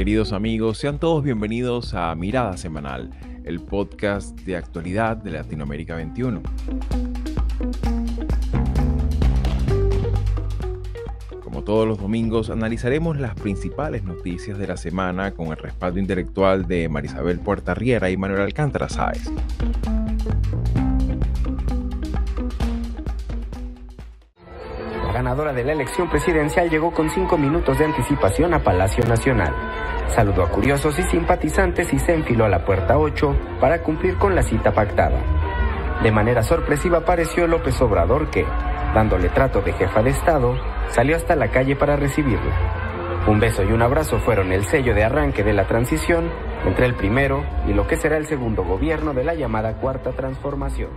Queridos amigos, sean todos bienvenidos a Mirada Semanal, el podcast de actualidad de Latinoamérica 21. Como todos los domingos, analizaremos las principales noticias de la semana con el respaldo intelectual de Marisabel Puertarriera y Manuel Alcántara Sáez. La ganadora de la elección presidencial llegó con 5 minutos de anticipación a Palacio Nacional. Saludó a curiosos y simpatizantes y se enfiló a la puerta 8 para cumplir con la cita pactada. De manera sorpresiva apareció López Obrador que, dándole trato de jefa de Estado, salió hasta la calle para recibirla. Un beso y un abrazo fueron el sello de arranque de la transición entre el primero y lo que será el segundo gobierno de la llamada Cuarta Transformación.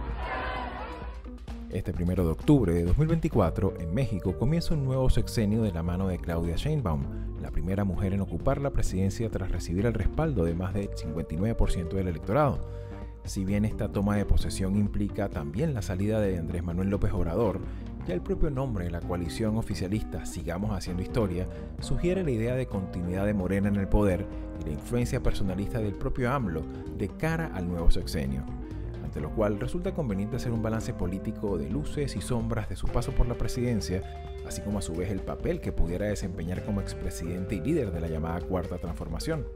Este 1 de octubre de 2024, en México, comienza un nuevo sexenio de la mano de Claudia Sheinbaum, la primera mujer en ocupar la presidencia tras recibir el respaldo de más del 59% del electorado. Si bien esta toma de posesión implica también la salida de Andrés Manuel López Obrador, ya el propio nombre de la coalición oficialista Sigamos Haciendo Historia sugiere la idea de continuidad de Morena en el poder y la influencia personalista del propio AMLO de cara al nuevo sexenio, ante lo cual resulta conveniente hacer un balance político de luces y sombras de su paso por la presidencia, así como a su vez el papel que pudiera desempeñar como expresidente y líder de la llamada Cuarta Transformación.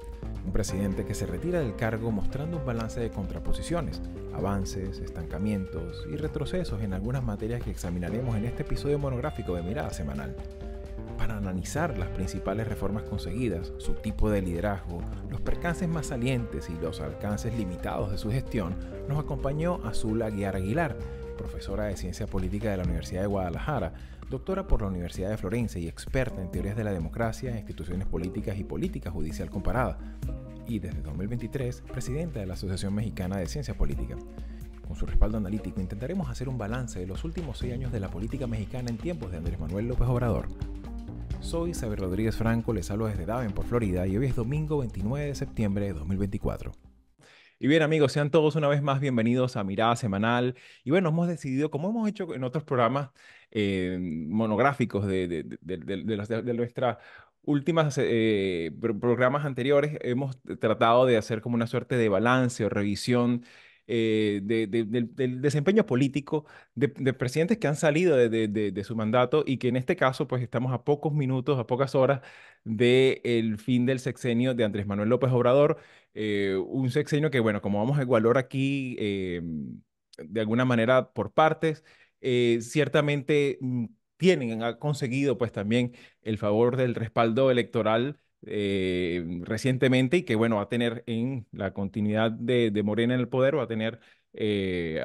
Un presidente que se retira del cargo mostrando un balance de contraposiciones, avances, estancamientos y retrocesos en algunas materias que examinaremos en este episodio monográfico de Mirada Semanal. Para analizar las principales reformas conseguidas, su tipo de liderazgo, los percances más salientes y los alcances limitados de su gestión, nos acompañó Azul Aguiar Aguilar, profesora de Ciencia Política de la Universidad de Guadalajara, doctora por la Universidad de Florencia y experta en teorías de la democracia, instituciones políticas y política judicial comparada, y desde 2023, presidenta de la Asociación Mexicana de Ciencia Política. Con su respaldo analítico intentaremos hacer un balance de los últimos 6 años de la política mexicana en tiempos de Andrés Manuel López Obrador. Soy Xavier Rodríguez Franco, les hablo desde Davenport, Florida, y hoy es domingo 29 de septiembre de 2024. Y bien amigos, sean todos una vez más bienvenidos a Mirada Semanal. Y bueno, hemos decidido, como hemos hecho en otros programas monográficos de nuestras últimas programas anteriores, hemos tratado de hacer como una suerte de balance o revisión del desempeño político de presidentes que han salido de su mandato y que en este caso pues estamos a pocos minutos, a pocas horas del fin del sexenio de Andrés Manuel López Obrador. Un sexenio que, bueno, como vamos a evaluar aquí de alguna manera por partes, ciertamente ha conseguido pues también el favor del respaldo electoral recientemente y que, bueno, va a tener en la continuidad de Morena en el poder, va a tener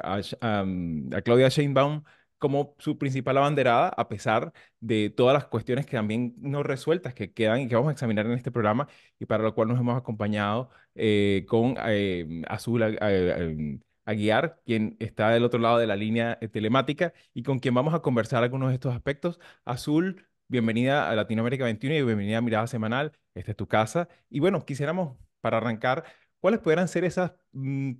a Claudia Sheinbaum como su principal abanderada, a pesar de todas las cuestiones que también no resueltas que quedan y que vamos a examinar en este programa y para lo cual nos hemos acompañado con Azul Aguiar, quien está del otro lado de la línea telemática y con quien vamos a conversar algunos de estos aspectos. Azul, bienvenida a Latinoamérica 21 y bienvenida a Mirada Semanal. Esta es tu casa. Y bueno, quisiéramos, para arrancar, ¿cuáles pudieran ser esas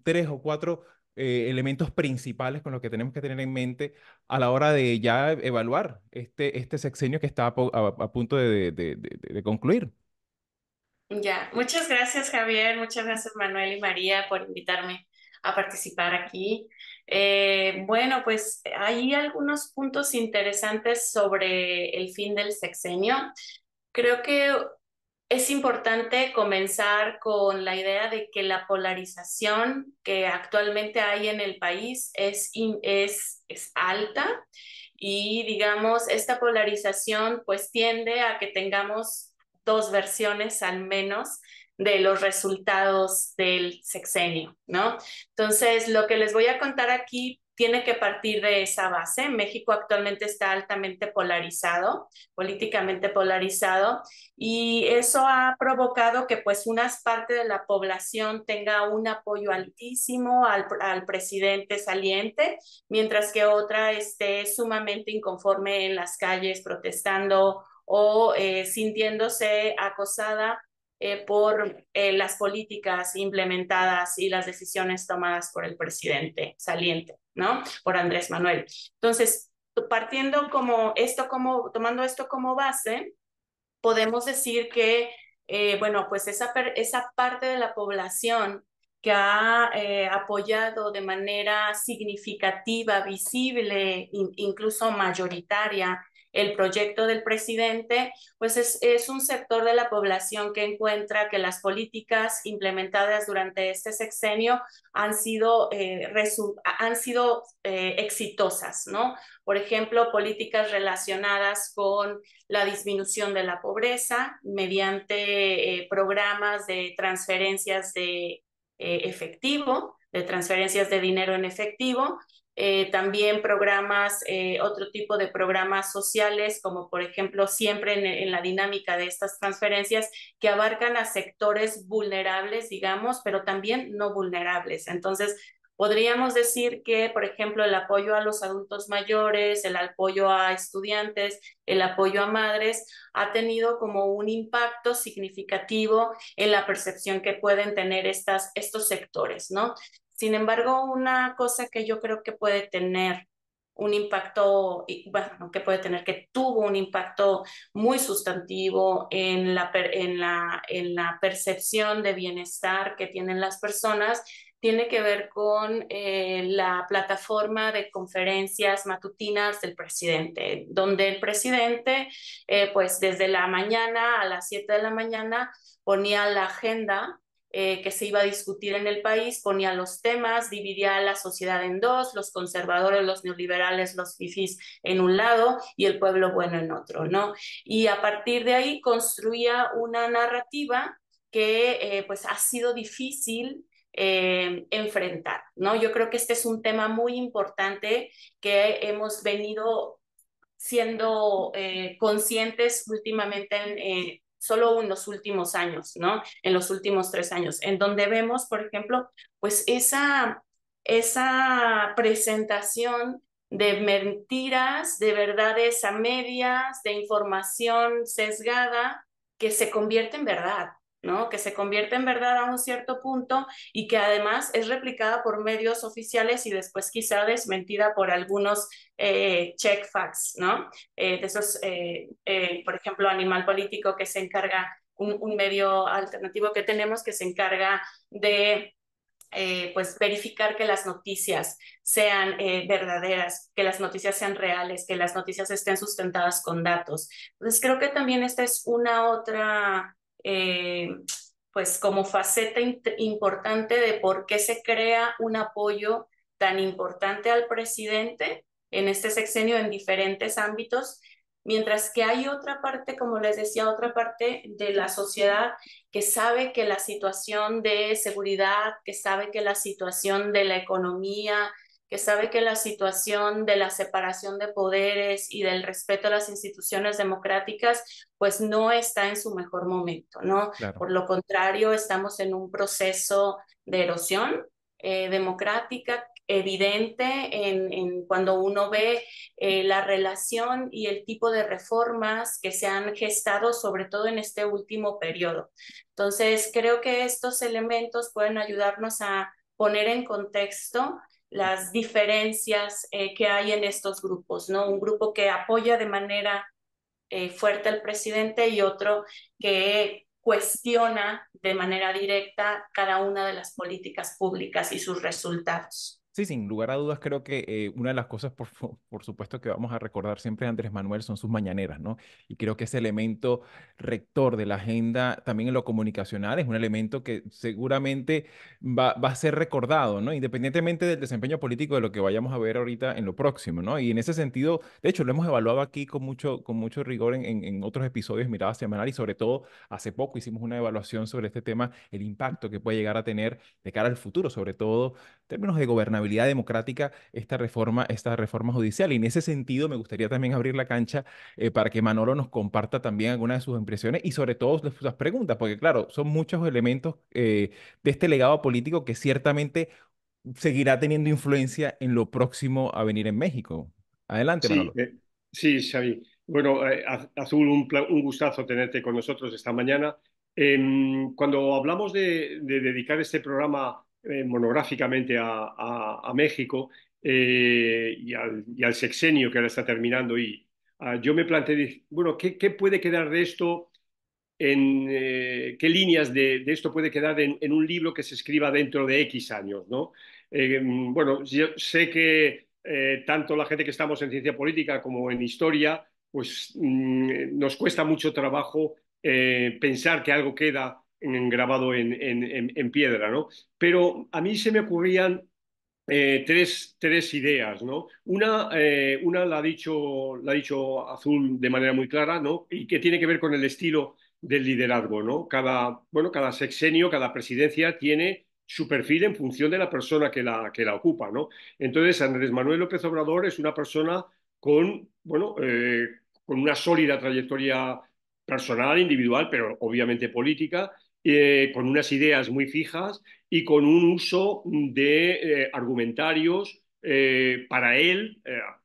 3 o 4 elementos principales con los que tenemos que tener en mente a la hora de ya evaluar este sexenio que está a punto de concluir? Ya, muchas gracias Javier, muchas gracias Manuel y María por invitarme a participar aquí. Bueno, pues hay algunos puntos interesantes sobre el fin del sexenio. Creo que es importante comenzar con la idea de que la polarización que actualmente hay en el país es alta y digamos, esta polarización pues tiende a que tengamos dos versiones al menos de los resultados del sexenio, ¿no? Entonces, lo que les voy a contar aquí tiene que partir de esa base. México actualmente está altamente polarizado, políticamente polarizado, y eso ha provocado que pues una parte de la población tenga un apoyo altísimo al presidente saliente, mientras que otra esté sumamente inconforme en las calles protestando o sintiéndose acosada por las políticas implementadas y las decisiones tomadas por el presidente saliente, ¿no? Por Andrés Manuel. Entonces, tomando esto como base, podemos decir que bueno, pues esa parte de la población que ha apoyado de manera significativa, visible, incluso mayoritaria, el proyecto del presidente, pues es un sector de la población que encuentra que las políticas implementadas durante este sexenio han sido exitosas, ¿no? Por ejemplo, políticas relacionadas con la disminución de la pobreza mediante programas de transferencias de efectivo, de transferencias de dinero en efectivo, también programas, otro tipo de programas sociales, como por ejemplo siempre en la dinámica de estas transferencias que abarcan a sectores vulnerables, digamos, pero también no vulnerables. Entonces, podríamos decir que, por ejemplo, el apoyo a los adultos mayores, el apoyo a estudiantes, el apoyo a madres, ha tenido como un impacto significativo en la percepción que pueden tener estos sectores, ¿no? Sin embargo, una cosa que yo creo que puede tener un impacto, bueno, que tuvo un impacto muy sustantivo en la percepción de bienestar que tienen las personas, tiene que ver con la plataforma de conferencias matutinas del presidente, donde el presidente, pues desde la mañana a las 7 de la mañana, ponía la agenda que se iba a discutir en el país, ponía los temas, dividía a la sociedad en dos, los conservadores, los neoliberales, los fifís en un lado y el pueblo bueno en otro, ¿no? Y a partir de ahí construía una narrativa que pues ha sido difícil enfrentar, ¿no? Yo creo que este es un tema muy importante que hemos venido siendo conscientes últimamente solo en los últimos años, ¿no? En los últimos 3 años, en donde vemos, por ejemplo, pues esa presentación de mentiras, de verdades a medias, de información sesgada que se convierte en verdad, ¿no? Que se convierte en verdad a un cierto punto y que además es replicada por medios oficiales y después quizá desmentida por algunos check facts, ¿no? De esos, por ejemplo, Animal Político que se encarga, un medio alternativo que tenemos que se encarga de pues verificar que las noticias sean verdaderas, que las noticias sean reales, que las noticias estén sustentadas con datos. Entonces creo que también esta es una otra, pues como faceta importante de por qué se crea un apoyo tan importante al presidente en este sexenio en diferentes ámbitos, mientras que hay otra parte, como les decía, otra parte de la sociedad que sabe que la situación de seguridad, que sabe que la situación de la economía, que sabe que la situación de la separación de poderes y del respeto a las instituciones democráticas, pues no está en su mejor momento, ¿no? Claro. Por lo contrario, estamos en un proceso de erosión democrática evidente cuando uno ve la relación y el tipo de reformas que se han gestado, sobre todo en este último periodo. Entonces, creo que estos elementos pueden ayudarnos a poner en contexto las diferencias que hay en estos grupos, ¿no? Un grupo que apoya de manera fuerte al presidente y otro que cuestiona de manera directa cada una de las políticas públicas y sus resultados. Sí, sin lugar a dudas, creo que una de las cosas, por supuesto, que vamos a recordar siempre de Andrés Manuel son sus mañaneras, ¿no? Y creo que ese elemento rector de la agenda, también en lo comunicacional, es un elemento que seguramente va a ser recordado, ¿no? Independientemente del desempeño político de lo que vayamos a ver ahorita en lo próximo, ¿no? Y en ese sentido, de hecho, lo hemos evaluado aquí con mucho rigor en otros episodios Mirada Semanal y sobre todo hace poco hicimos una evaluación sobre este tema, el impacto que puede llegar a tener de cara al futuro, sobre todo términos de gobernabilidad democrática esta reforma judicial. Y en ese sentido me gustaría también abrir la cancha para que Manolo nos comparta también algunas de sus impresiones y sobre todo sus preguntas, porque claro, son muchos elementos de este legado político que ciertamente seguirá teniendo influencia en lo próximo a venir en México. Adelante, Sí, Manolo. sí, Xavi. Bueno, Azul, un gustazo tenerte con nosotros esta mañana. Cuando hablamos de dedicar este programa monográficamente a México y al sexenio que ahora está terminando, yo me planteé, bueno, ¿qué puede quedar de esto? qué líneas de esto puede quedar en un libro que se escriba dentro de X años, ¿no? Bueno, yo sé que tanto la gente que estamos en ciencia política como en historia, pues nos cuesta mucho trabajo pensar que algo queda grabado en piedra, ¿no? Pero a mí se me ocurrían tres ideas, ¿no? Una la ha dicho Azul de manera muy clara, ¿no? Y que tiene que ver con el estilo del liderazgo, ¿no? Cada sexenio, cada presidencia tiene su perfil en función de la persona que la ocupa, ¿no? Entonces, Andrés Manuel López Obrador es una persona con una sólida trayectoria personal, individual, pero obviamente política, con unas ideas muy fijas y con un uso de argumentarios para él,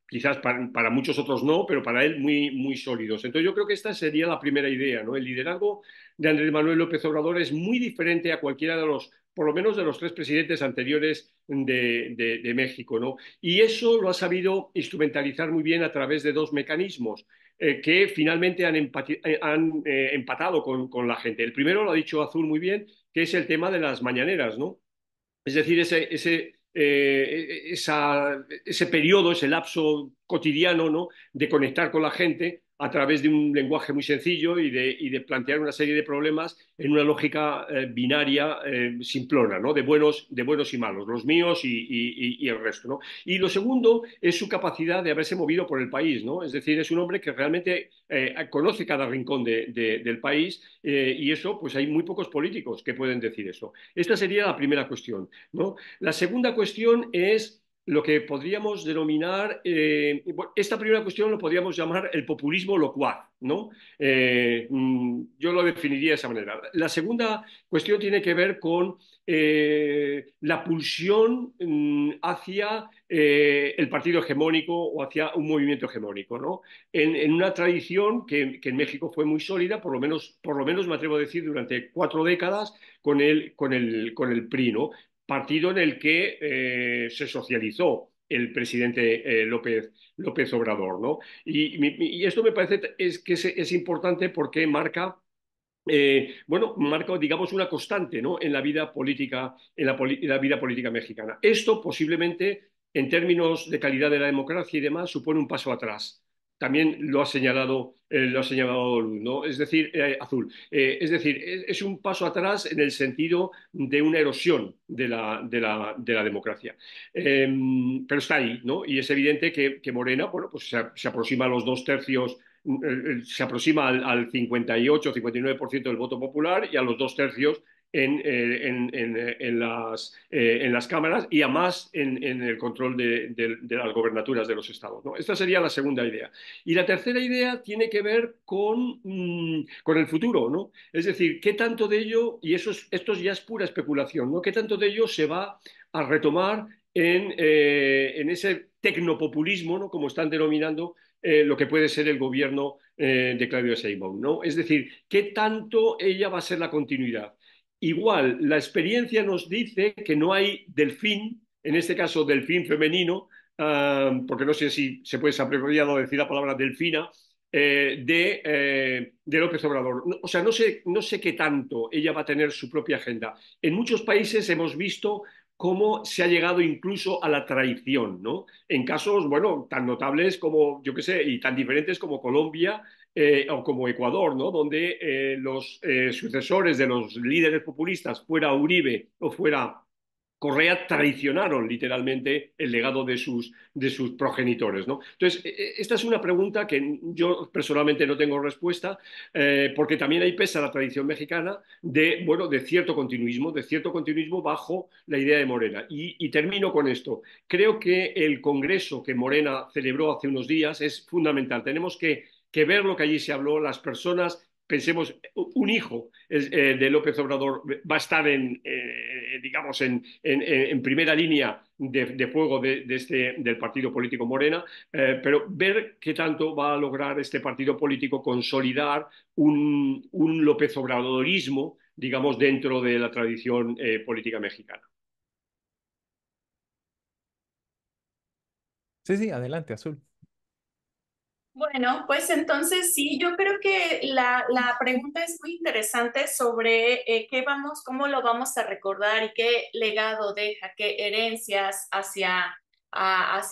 quizás para muchos otros no, pero para él muy, muy sólidos. Entonces yo creo que esta sería la primera idea, ¿no? El liderazgo de Andrés Manuel López Obrador es muy diferente a cualquiera de los, por lo menos de los tres presidentes anteriores de México, ¿no? Y eso lo ha sabido instrumentalizar muy bien a través de dos mecanismos que finalmente han empatado con la gente. El primero lo ha dicho Azul muy bien, que es el tema de las mañaneras, ¿no? Es decir, ese periodo, ese lapso cotidiano, ¿no? De conectar con la gente a través de un lenguaje muy sencillo y de plantear una serie de problemas en una lógica binaria simplona, ¿no? De buenos y malos, los míos y el resto, ¿no? Y lo segundo es su capacidad de haberse movido por el país, ¿no? Es decir, es un hombre que realmente conoce cada rincón del país y eso, pues hay muy pocos políticos que pueden decir eso. Esta sería la primera cuestión, ¿no? La segunda cuestión es lo que podríamos denominar, esta primera cuestión lo podríamos llamar el populismo locuaz, ¿no? Yo lo definiría de esa manera. La segunda cuestión tiene que ver con la pulsión hacia el partido hegemónico o hacia un movimiento hegemónico, ¿no? En una tradición que en México fue muy sólida, por lo menos me atrevo a decir, durante 4 décadas con el PRI, ¿no? Partido en el que se socializó el presidente López Obrador, ¿no? Y esto me parece es importante porque marca, digamos, una constante, ¿no? En la vida política, en la vida política mexicana. Esto posiblemente, en términos de calidad de la democracia y demás, supone un paso atrás. También lo ha señalado Luz, ¿no? Es decir, Azul. Es decir, es un paso atrás en el sentido de una erosión de la democracia. Pero está ahí, ¿no? Y es evidente que Morena, bueno, pues se aproxima a los 2 tercios, se aproxima al 58-59% del voto popular y a los 2 tercios en las cámaras y a más en el control de las gobernaturas de los estados, ¿no? Esta sería la segunda idea. Y la tercera idea tiene que ver con el futuro, ¿no? Es decir, qué tanto de ello, y esto ya es pura especulación, ¿no? Qué tanto de ello se va a retomar en ese tecnopopulismo, ¿no? Como están denominando lo que puede ser el gobierno de Claudia Sheinbaum, ¿no? Es decir, ¿qué tanto ella va a ser la continuidad? Igual, la experiencia nos dice que no hay delfín, en este caso delfín femenino, porque no sé si se puede apropiado decir la palabra delfina, de López Obrador. O sea, no sé qué tanto ella va a tener su propia agenda. En muchos países hemos visto cómo se ha llegado incluso a la traición, ¿no? En casos, bueno, tan notables como, yo qué sé, y tan diferentes como Colombia o como Ecuador, ¿no? Donde los sucesores de los líderes populistas, fuera Uribe o fuera Correa, traicionaron literalmente el legado de sus progenitores, ¿no? Entonces, esta es una pregunta que yo personalmente no tengo respuesta, porque también ahí pesa la tradición mexicana bueno, de cierto continuismo bajo la idea de Morena. Y termino con esto. Creo que el congreso que Morena celebró hace unos días es fundamental. Tenemos que ver lo que allí se habló, las personas. Pensemos, un hijo de López Obrador va a estar digamos, en primera línea de fuego del partido político Morena, pero ver qué tanto va a lograr este partido político consolidar un López Obradorismo, digamos, dentro de la tradición política mexicana. Sí, sí, adelante, Azul. Bueno, pues entonces sí, yo creo que la pregunta es muy interesante sobre cómo lo vamos a recordar y qué legado deja, qué herencias hacia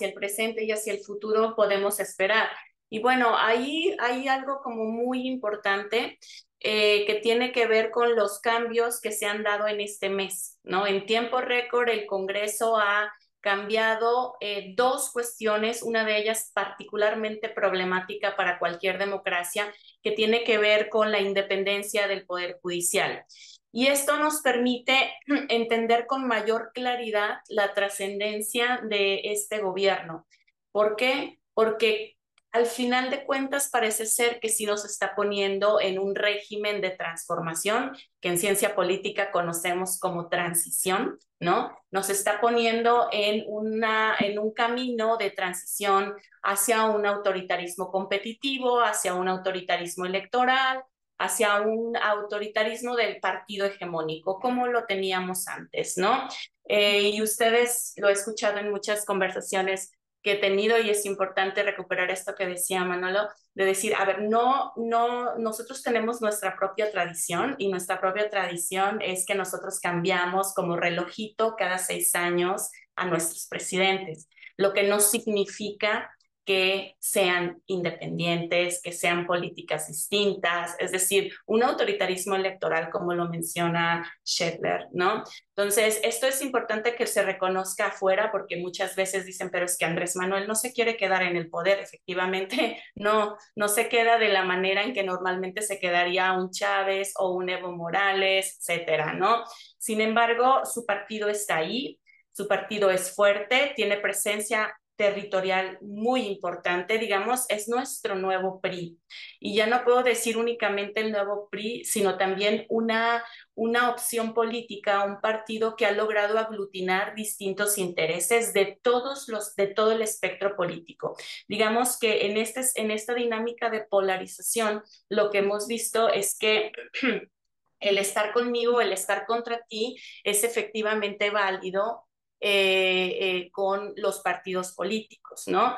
el presente y hacia el futuro podemos esperar. Y bueno, ahí hay algo como muy importante que tiene que ver con los cambios que se han dado en este mes, ¿no? En tiempo récord, el Congreso ha cambiado dos cuestiones, una de ellas particularmente problemática para cualquier democracia, que tiene que ver con la independencia del Poder Judicial. Y esto nos permite entender con mayor claridad la trascendencia de este gobierno. ¿Por qué? Porque al final de cuentas parece ser que sí nos está poniendo en un régimen de transformación que en ciencia política conocemos como transición, ¿no? Nos está poniendo en un camino de transición hacia un autoritarismo competitivo, hacia un autoritarismo electoral, hacia un autoritarismo del partido hegemónico, como lo teníamos antes, ¿no? Y ustedes lo he escuchado en muchas conversaciones que he tenido y es importante recuperar esto que decía Manolo, de decir, a ver, nosotros tenemos nuestra propia tradición y nuestra propia tradición es que nosotros cambiamos como relojito cada 6 años a nuestros presidentes, lo que no significa que sean independientes, que sean políticas distintas, es decir, un autoritarismo electoral como lo menciona Shetler, ¿no? Entonces, esto es importante que se reconozca afuera porque muchas veces dicen, pero es que Andrés Manuel no se quiere quedar en el poder. Efectivamente, no se queda de la manera en que normalmente se quedaría un Chávez o un Evo Morales, etcétera, ¿no? Sin embargo, su partido está ahí, su partido es fuerte, tiene presencia territorial muy importante, digamos, es nuestro nuevo PRI. Y ya no puedo decir únicamente el nuevo PRI, sino también una opción política, un partido que ha logrado aglutinar distintos intereses de todo el espectro político. Digamos que en esta dinámica de polarización, lo que hemos visto es que el estar conmigo, el estar contra ti, es efectivamente válido con los partidos políticos, ¿no?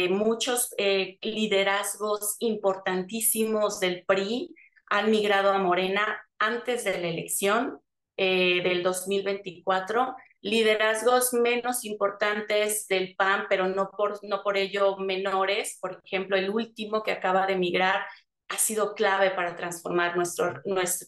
Muchos liderazgos importantísimos del PRI han migrado a Morena antes de la elección del 2024, liderazgos menos importantes del PAN, pero no por ello menores. Por ejemplo, el último que acaba de migrar ha sido clave para transformar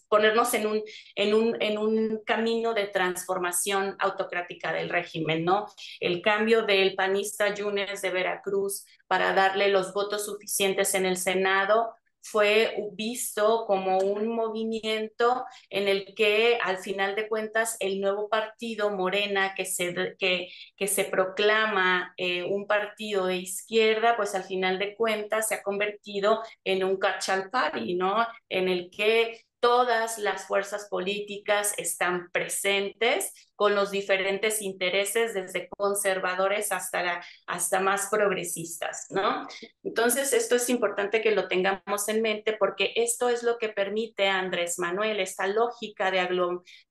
ponernos en un camino de transformación autocrática del régimen, ¿no? El cambio del panista Yunes de Veracruz para darle los votos suficientes en el Senado fue visto como un movimiento en el que al final de cuentas el nuevo partido Morena que se proclama un partido de izquierda, pues al final de cuentas se ha convertido en un catch-all party, ¿no? En el que todas las fuerzas políticas están presentes con los diferentes intereses, desde conservadores hasta más progresistas, ¿no? Entonces, esto es importante que lo tengamos en mente porque esto es lo que permite a Andrés Manuel, esta lógica de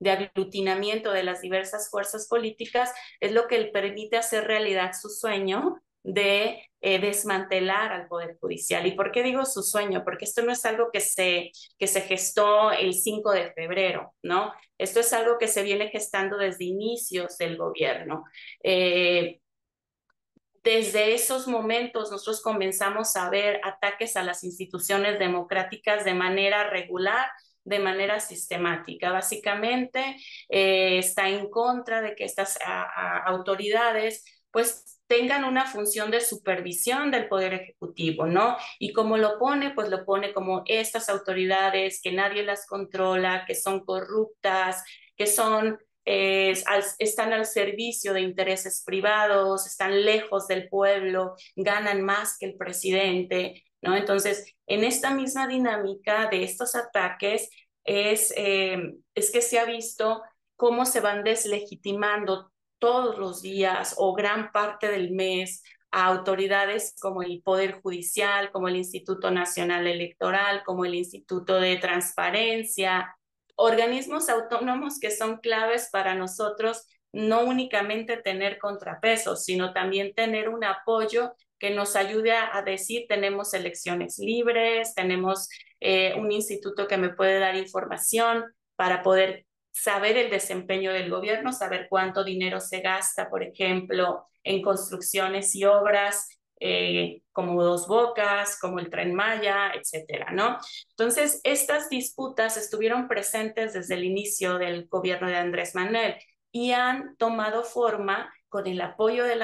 aglutinamiento de las diversas fuerzas políticas, es lo que le permite hacer realidad su sueño de desmantelar al Poder Judicial. ¿Y por qué digo su sueño? Porque esto no es algo que se gestó el 5 de febrero, ¿no? Esto es algo que se viene gestando desde inicios del gobierno. Desde esos momentos nosotros comenzamos a ver ataques a las instituciones democráticas de manera regular, de manera sistemática. Básicamente está en contra de que estas autoridades pues tengan una función de supervisión del Poder Ejecutivo, ¿no? Y como lo pone, pues lo pone como estas autoridades que nadie las controla, que son corruptas, que son están al servicio de intereses privados, están lejos del pueblo, ganan más que el presidente, ¿no? Entonces, en esta misma dinámica de estos ataques es que se ha visto cómo se van deslegitimando todos los días o gran parte del mes a autoridades como el Poder Judicial, como el Instituto Nacional Electoral, como el Instituto de Transparencia, organismos autónomos que son claves para nosotros no únicamente tener contrapesos, sino también tener un apoyo que nos ayude a decir, tenemos elecciones libres, tenemos un instituto que me puede dar información para poder saber el desempeño del gobierno, saber cuánto dinero se gasta, por ejemplo, en construcciones y obras como Dos Bocas, como el Tren Maya, etcétera, ¿no? Entonces, estas disputas estuvieron presentes desde el inicio del gobierno de Andrés Manuel y han tomado forma con el apoyo de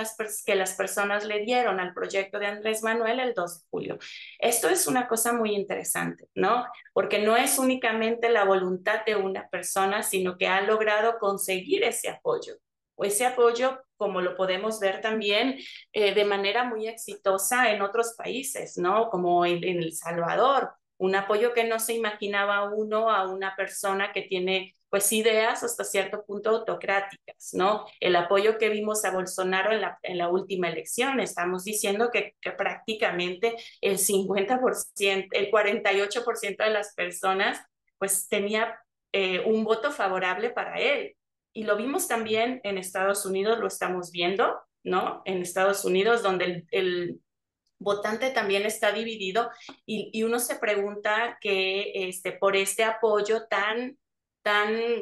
que las personas le dieron al proyecto de Andrés Manuel el 2 de julio. Esto es una cosa muy interesante, ¿no? Porque no es únicamente la voluntad de una persona, sino que ha logrado conseguir ese apoyo. O ese apoyo, como lo podemos ver también de manera muy exitosa en otros países, ¿no? Como en El Salvador, un apoyo que no se imaginaba uno a una persona que tiene pues ideas hasta cierto punto autocráticas, ¿no? El apoyo que vimos a Bolsonaro en la última elección, estamos diciendo que prácticamente el 50%, el 48% de las personas pues tenía un voto favorable para él. Y lo vimos también en Estados Unidos, lo estamos viendo, ¿no? En Estados Unidos, donde el votante también está dividido y uno se pregunta que por este apoyo tan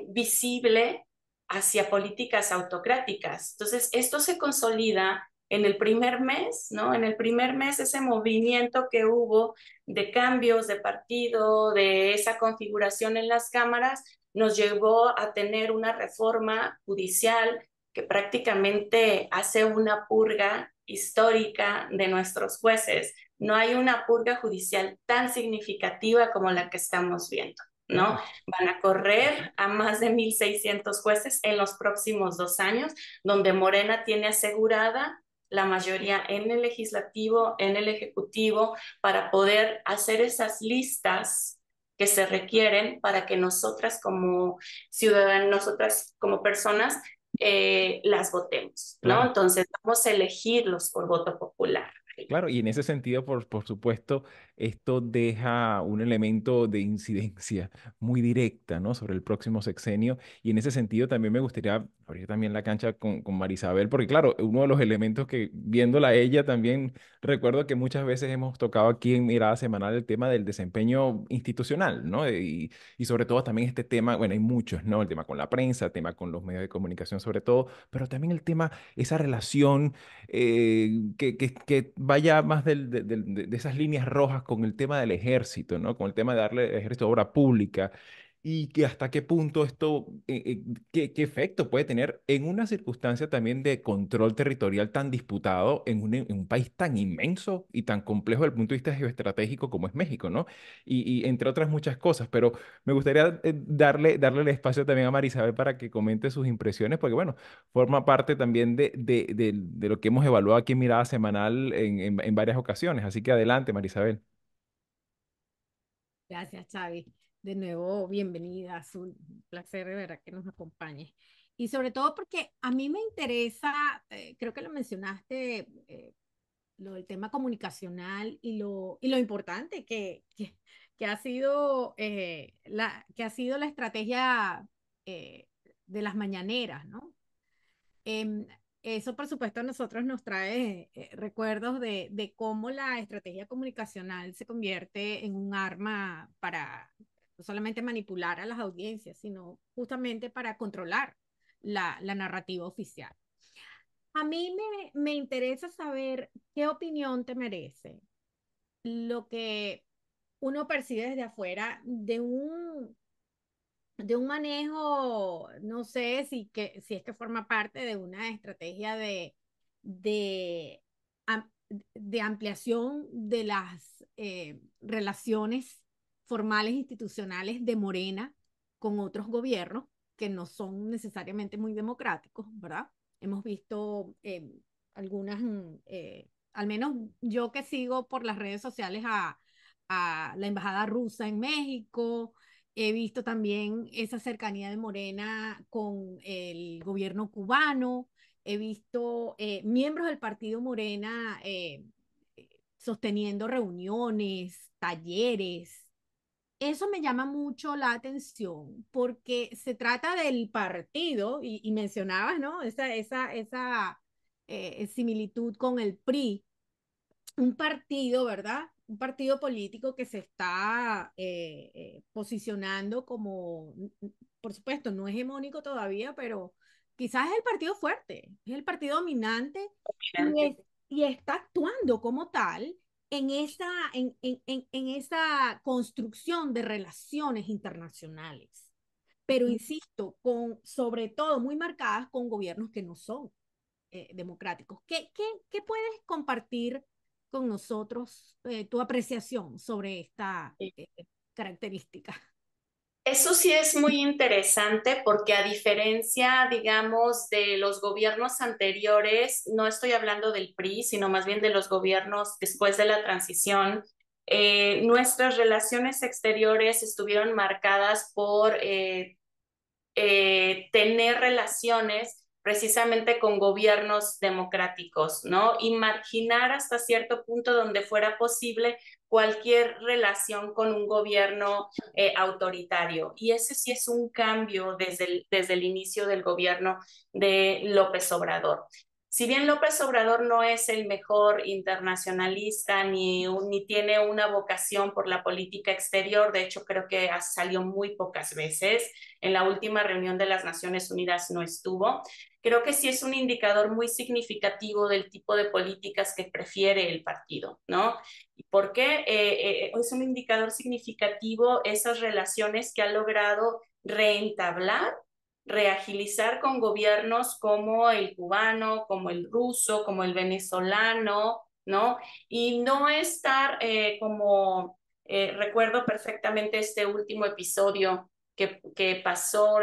visible hacia políticas autocráticas. Entonces, esto se consolida en el primer mes, ¿no? En el primer mes ese movimiento que hubo de cambios de partido, de esa configuración en las cámaras, nos llevó a tener una reforma judicial que prácticamente hace una purga histórica de nuestros jueces. No hay una purga judicial tan significativa como la que estamos viendo, ¿no? Van a correr a más de 1,600 jueces en los próximos 2 años, donde Morena tiene asegurada la mayoría en el legislativo, en el ejecutivo, para poder hacer esas listas que se requieren para que nosotras como ciudadanos, nosotras como personas, las votemos, ¿no? Claro. Entonces vamos a elegirlos por voto popular. Claro, y en ese sentido, por supuesto, esto deja un elemento de incidencia muy directa, ¿no? Sobre el próximo sexenio. Y en ese sentido también me gustaría abrir también la cancha con Marisabel, porque claro, uno de los elementos que viéndola a ella también recuerdo que muchas veces hemos tocado aquí en Mirada Semanal el tema del desempeño institucional, ¿no? Y sobre todo también este tema, bueno, hay muchos, ¿no? El tema con la prensa, el tema con los medios de comunicación sobre todo, pero también el tema, esa relación que vaya más de esas líneas rojas con el tema del ejército, ¿no? Con el tema de darle al ejército obra pública y que hasta qué punto esto, qué efecto puede tener en una circunstancia también de control territorial tan disputado en un país tan inmenso y tan complejo desde el punto de vista geoestratégico como es México, ¿no? Y entre otras muchas cosas, pero me gustaría darle el espacio también a Marisabel para que comente sus impresiones, porque bueno, forma parte también de lo que hemos evaluado aquí en Mirada Semanal en varias ocasiones. Así que adelante, Marisabel. Gracias, Xavi. De nuevo, bienvenida. Es un placer de verdad que nos acompañes. Y sobre todo porque a mí me interesa, creo que lo mencionaste, lo del tema comunicacional y lo importante que ha sido, que ha sido la estrategia de las mañaneras, ¿no? Em, Eso, por supuesto, a nosotros nos trae recuerdos de cómo la estrategia comunicacional se convierte en un arma para no solamente manipular a las audiencias, sino justamente para controlar la narrativa oficial. A mí me interesa saber qué opinión te merece lo que uno percibe desde afuera de un manejo, no sé si es que forma parte de una estrategia de, am- de ampliación de las relaciones formales institucionales de Morena con otros gobiernos que no son necesariamente muy democráticos, ¿verdad? Hemos visto algunas, al menos yo que sigo por las redes sociales a la embajada rusa en México. He visto también esa cercanía de Morena con el gobierno cubano. He visto miembros del partido Morena sosteniendo reuniones, talleres. eso me llama mucho la atención porque se trata del partido y mencionabas, ¿no? Esa similitud con el PRI, un partido, ¿verdad? Un partido político que se está posicionando como, por supuesto, no hegemónico todavía, pero quizás es el partido fuerte, es el partido dominante y, y está actuando como tal en esa construcción de relaciones internacionales. Pero insisto, sobre todo muy marcadas con gobiernos que no son democráticos. ¿Qué puedes compartir con nosotros tu apreciación sobre esta característica? Eso sí es muy interesante porque a diferencia, digamos, de los gobiernos anteriores, no estoy hablando del PRI, sino más bien de los gobiernos después de la transición, nuestras relaciones exteriores estuvieron marcadas por tener relaciones precisamente con gobiernos democráticos, ¿no? Y marginar hasta cierto punto donde fuera posible cualquier relación con un gobierno autoritario. Y ese sí es un cambio desde el inicio del gobierno de López Obrador. Si bien López Obrador no es el mejor internacionalista ni tiene una vocación por la política exterior, de hecho creo que salió muy pocas veces, en la última reunión de las Naciones Unidas no estuvo, creo que sí es un indicador muy significativo del tipo de políticas que prefiere el partido, ¿no? ¿Y por qué? Es un indicador significativo esas relaciones que ha logrado reentablar, reagilizar con gobiernos como el cubano, como el ruso, como el venezolano, ¿no? Y no estar recuerdo perfectamente este último episodio que pasó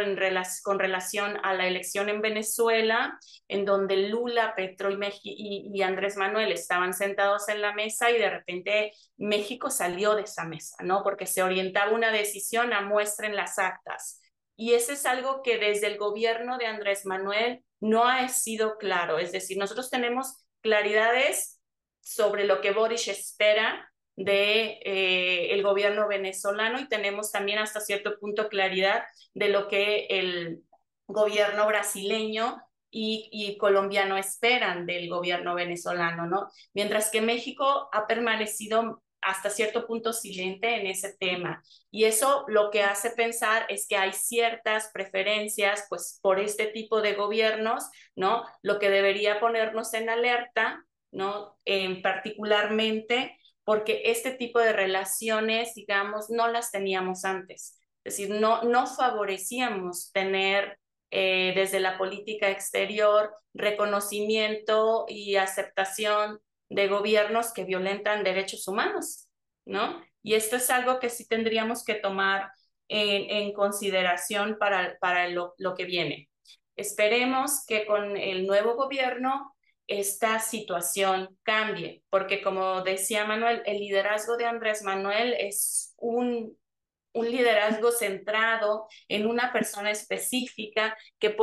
con relación a la elección en Venezuela, en donde Lula, Petro y Andrés Manuel estaban sentados en la mesa y de repente México salió de esa mesa, ¿no? Porque se orientaba una decisión a muestren las actas. Y eso es algo que desde el gobierno de Andrés Manuel no ha sido claro. Es decir, nosotros tenemos claridades sobre lo que Boris espera de el gobierno venezolano y tenemos también hasta cierto punto claridad de lo que el gobierno brasileño y colombiano esperan del gobierno venezolano, ¿no? Mientras que México ha permanecido hasta cierto punto silente en ese tema. Y eso lo que hace pensar es que hay ciertas preferencias, pues, por este tipo de gobiernos, ¿no? Lo que debería ponernos en alerta, ¿no? Particularmente porque este tipo de relaciones, digamos, no las teníamos antes. Es decir, no favorecíamos tener desde la política exterior reconocimiento y aceptación de gobiernos que violentan derechos humanos, ¿no? Y esto es algo que sí tendríamos que tomar en consideración para lo que viene. Esperemos que con el nuevo gobierno esta situación cambie, porque como decía Manuel, el liderazgo de Andrés Manuel es un liderazgo centrado en una persona específica que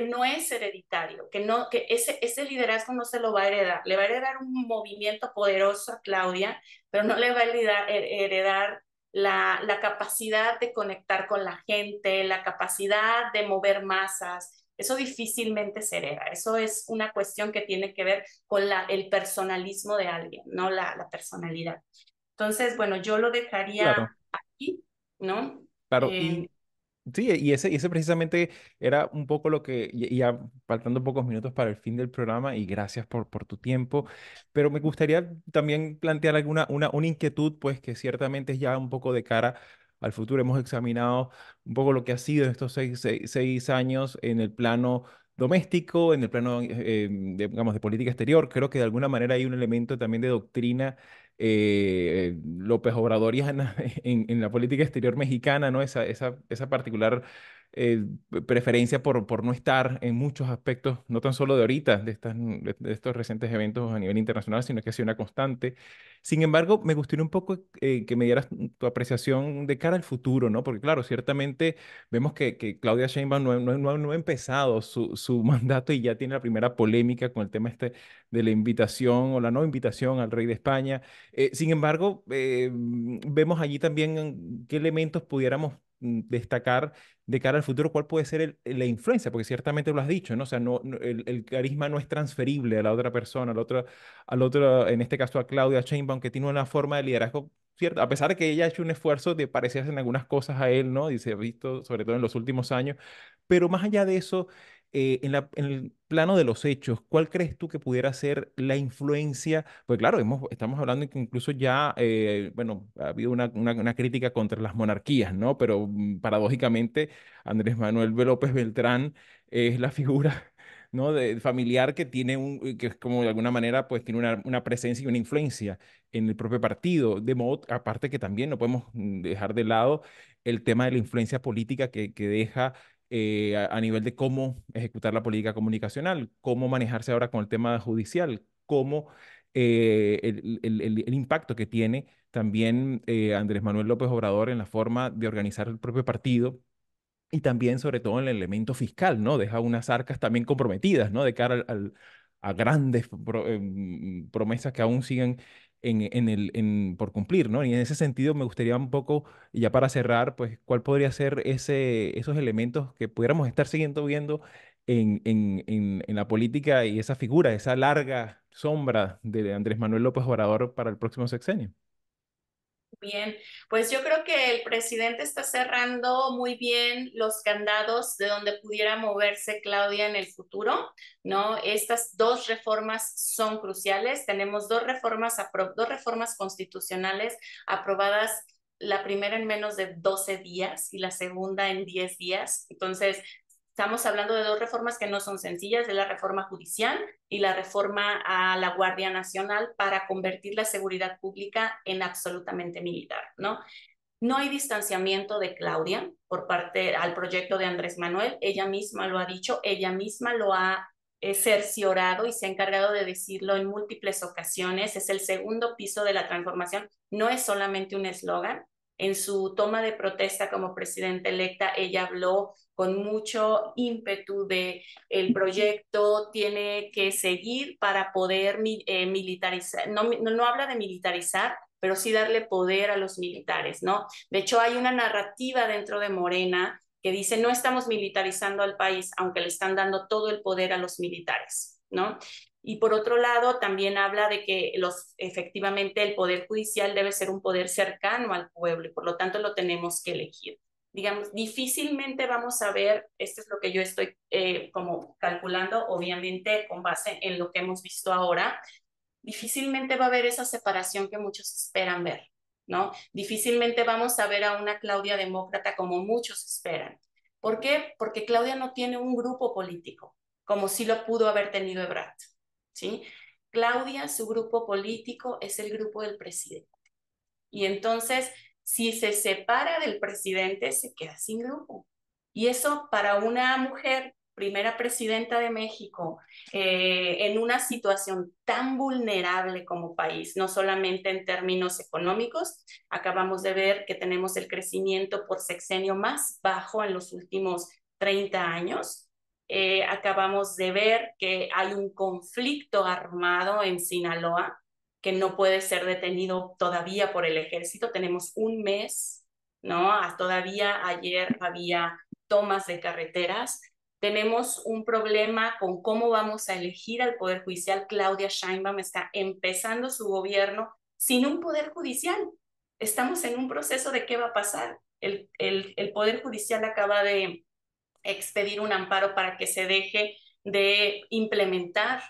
no es hereditario, que ese liderazgo no se lo va a heredar, le va a heredar un movimiento poderoso a Claudia, pero no le va a heredar la capacidad de conectar con la gente, la capacidad de mover masas. Eso difícilmente se hereda. Eso es una cuestión que tiene que ver con el personalismo de alguien, no la personalidad. Entonces, bueno, yo lo dejaría Claro, aquí, ¿no? claro. Eh, Sí, y ese precisamente era un poco lo que, y ya faltando pocos minutos para el fin del programa, y gracias por tu tiempo, pero me gustaría también plantear una inquietud, pues que ciertamente es ya un poco de cara al futuro. Hemos examinado un poco lo que ha sido estos 6 años en el plano doméstico, en el plano, digamos, de política exterior. Creo que de alguna manera hay un elemento también de doctrina López Obradoriana en la política exterior mexicana, ¿no? Esa particular preferencia por no estar en muchos aspectos, no tan solo de ahorita, de estos recientes eventos a nivel internacional, sino que ha sido una constante. Sin embargo, me gustaría un poco que me dieras tu apreciación de cara al futuro, ¿no? Porque claro, ciertamente vemos que Claudia Sheinbaum no ha empezado su mandato y ya tiene la primera polémica con el tema este de la invitación o la no invitación al rey de España. Sin embargo, vemos allí también qué elementos pudiéramos destacar de cara al futuro, cuál puede ser la influencia, porque ciertamente lo has dicho, ¿no? O sea, el carisma no es transferible a la otra persona, al otro, en este caso a Claudia Sheinbaum, que tiene una forma de liderazgo cierta, a pesar de que ella ha hecho un esfuerzo de parecerse en algunas cosas a él, ¿no? Y se ha visto, sobre todo en los últimos años, pero más allá de eso, en el plano de los hechos, ¿cuál crees tú que pudiera ser la influencia? Pues claro, estamos hablando de que incluso ya, bueno, ha habido una crítica contra las monarquías, ¿no? Pero paradójicamente, Andrés Manuel López Beltrán es la figura, ¿no? Familiar que tiene que es como de alguna manera, pues tiene una presencia y una influencia en el propio partido. De modo, aparte que también no podemos dejar de lado el tema de la influencia política que deja a nivel de cómo ejecutar la política comunicacional, cómo manejarse ahora con el tema judicial, cómo el impacto que tiene también Andrés Manuel López Obrador en la forma de organizar el propio partido y también sobre todo en el elemento fiscal, ¿no? Deja unas arcas también comprometidas, ¿no? De cara a grandes promesas que aún siguen por cumplir, ¿no? Y en ese sentido me gustaría un poco, y ya para cerrar, pues, ¿cuál podría ser esos elementos que pudiéramos estar siguiendo viendo en la política y esa figura, esa larga sombra de Andrés Manuel López Obrador para el próximo sexenio? Bien, pues yo creo que el presidente está cerrando muy bien los candados de donde pudiera moverse Claudia en el futuro, ¿no? Estas dos reformas son cruciales. Tenemos dos reformas constitucionales aprobadas, la primera en menos de 12 días y la segunda en 10 días. Entonces, estamos hablando de dos reformas que no son sencillas, de la reforma judicial y la reforma a la Guardia Nacional para convertir la seguridad pública en absolutamente militar, ¿no? No hay distanciamiento de Claudia por parte al proyecto de Andrés Manuel. Ella misma lo ha dicho, ella misma lo ha cerciorado y se ha encargado de decirlo en múltiples ocasiones. Es el segundo piso de la transformación. No es solamente un eslogan. En su toma de protesta como presidenta electa, ella habló con mucho ímpetu de el proyecto tiene que seguir para poder militarizar. No habla de militarizar, pero sí darle poder a los militares, ¿no? De hecho, hay una narrativa dentro de Morena que dice, no estamos militarizando al país, aunque le están dando todo el poder a los militares, ¿no? Y por otro lado, también habla de que efectivamente el poder judicial debe ser un poder cercano al pueblo y por lo tanto lo tenemos que elegir. Digamos, difícilmente vamos a ver, esto es lo que yo estoy como calculando, obviamente con base en lo que hemos visto ahora, difícilmente va a haber esa separación que muchos esperan ver, ¿no? Difícilmente vamos a ver a una Claudia demócrata como muchos esperan. ¿Por qué? Porque Claudia no tiene un grupo político, como sí lo pudo haber tenido Ebrard, ¿sí? Claudia, su grupo político es el grupo del presidente. Y entonces, si se separa del presidente, se queda sin grupo. Y eso para una mujer, primera presidenta de México, en una situación tan vulnerable como país, no solamente en términos económicos, acabamos de ver que tenemos el crecimiento por sexenio más bajo en los últimos 30 años. Acabamos de ver que hay un conflicto armado en Sinaloa que no puede ser detenido todavía por el ejército. Tenemos un mes, ¿no? Todavía ayer había tomas de carreteras. Tenemos un problema con cómo vamos a elegir al Poder Judicial. Claudia Sheinbaum está empezando su gobierno sin un Poder Judicial. Estamos en un proceso de qué va a pasar. El Poder Judicial acaba de expedir un amparo para que se deje de implementar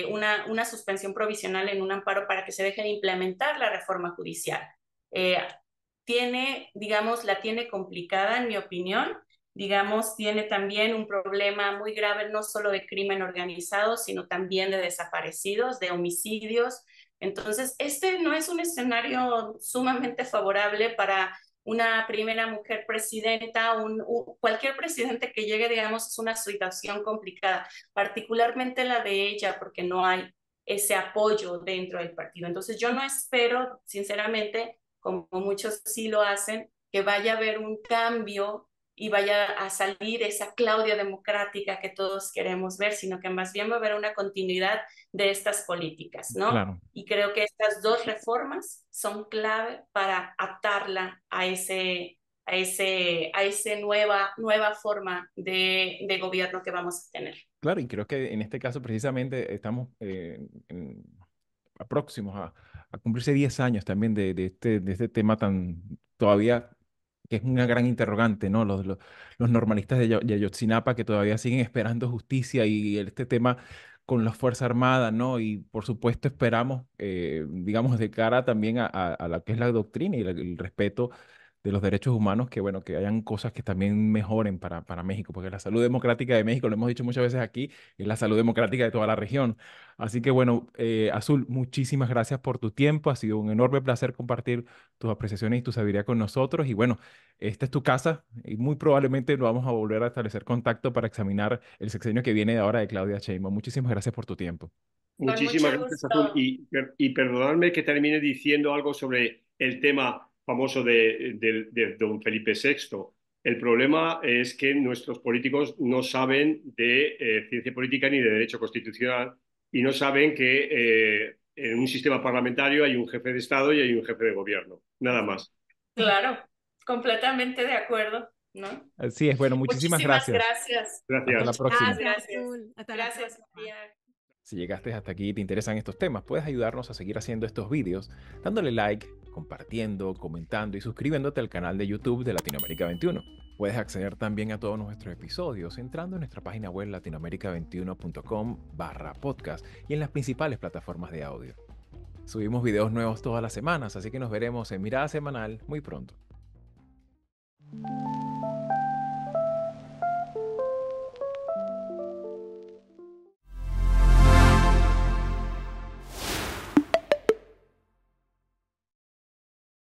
una suspensión provisional en un amparo para que se deje de implementar la reforma judicial. La tiene complicada, en mi opinión. Digamos, tiene también un problema muy grave, no solo de crimen organizado, sino también de desaparecidos, de homicidios. Entonces, este no es un escenario sumamente favorable para una primera mujer presidenta, cualquier presidente que llegue, digamos, es una situación complicada, particularmente la de ella, porque no hay ese apoyo dentro del partido. Entonces yo no espero, sinceramente, como muchos sí lo hacen, que vaya a haber un cambio y vaya a salir esa Claudia democrática que todos queremos ver, sino que más bien va a haber una continuidad de estas políticas, ¿no? Claro. Y creo que estas dos reformas son clave para atarla a ese nueva forma de gobierno que vamos a tener. Claro, y creo que en este caso precisamente estamos próximos a cumplirse 10 años también de este tema tan todavía, que es una gran interrogante, ¿no? Los normalistas de Ayotzinapa que todavía siguen esperando justicia y este tema con la Fuerza Armada, ¿no? Y por supuesto esperamos, digamos, de cara también a lo que es la doctrina y el respeto de los derechos humanos, que bueno, que hayan cosas que también mejoren para México, porque la salud democrática de México, lo hemos dicho muchas veces aquí, es la salud democrática de toda la región. Así que bueno, Azul, muchísimas gracias por tu tiempo, ha sido un enorme placer compartir tus apreciaciones y tu sabiduría con nosotros, y bueno, esta es tu casa, y muy probablemente nos vamos a volver a establecer contacto para examinar el sexenio que viene de ahora de Claudia Sheinbaum. Muchísimas gracias por tu tiempo. Con Muchísimas mucho gracias, Azul. gusto. Y perdonadme que termine diciendo algo sobre el tema famoso de don Felipe VI. El problema es que nuestros políticos no saben de ciencia política ni de derecho constitucional y no saben que en un sistema parlamentario hay un jefe de Estado y hay un jefe de gobierno. Nada más. Claro, completamente de acuerdo, ¿no? Así es, bueno, muchísimas Muchísimas gracias. gracias. Hasta la Gracias. próxima. Muchísimas Gracias, gracias. Azul. Hasta la Gracias, próxima. María. Si llegaste hasta aquí y te interesan estos temas, puedes ayudarnos a seguir haciendo estos vídeos dándole like, compartiendo, comentando y suscribiéndote al canal de YouTube de Latinoamérica 21. Puedes acceder también a todos nuestros episodios entrando en nuestra página web latinoamerica21.com/podcast y en las principales plataformas de audio. Subimos videos nuevos todas las semanas, así que nos veremos en Mirada Semanal muy pronto.